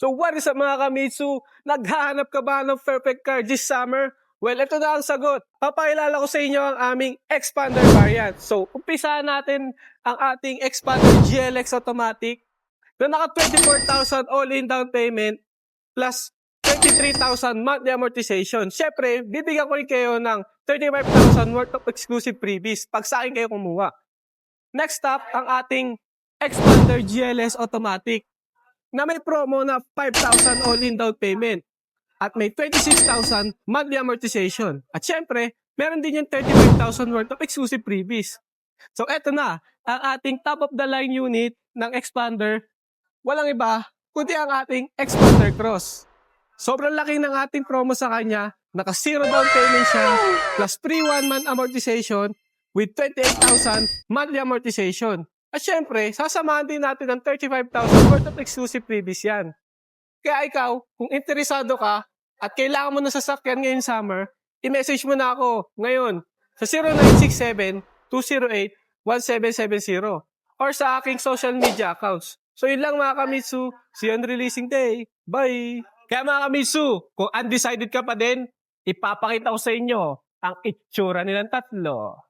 So what is up mga Kamitsu? Naghahanap ka ba ng perfect car this summer? Well, ito na ang sagot. Papakilala ko sa inyo ang aming Expander variant. So, umpisahan natin ang ating Expander GLX Automatic na naka 24,000 all-in down payment plus 23,000 monthly amortization. Siyempre, bibigyan ko rin kayo ng 35,000 worth of exclusive freebies pag sa akin kayo kumuha. Next up, ang ating Expander GLS Automatic na may promo na 5,000 all-in down payment at may 26,000 monthly amortization. At syempre, meron din yung 35,000 worth of exclusive freebies. So eto na, ang ating top-of-the-line unit ng Expander, walang iba, kundi ang ating Expander Cross. Sobrang laki ng ating promo sa kanya, naka 0 down payment siya, plus free 1-month amortization with 28,000 monthly amortization. At syempre, sasamahan din natin ng 35,000 worth of exclusive freebies yan. Kaya ikaw, kung interesado ka at kailangan mo ng sasakyan ngayong summer, i-message mo na ako ngayon sa 0967-208-1770 or sa aking social media accounts. So yun lang mga Kamitsu, see you on releasing day. Bye! Kaya mga Kamitsu, kung undecided ka pa din, ipapakita ko sa inyo ang itsura nilang tatlo.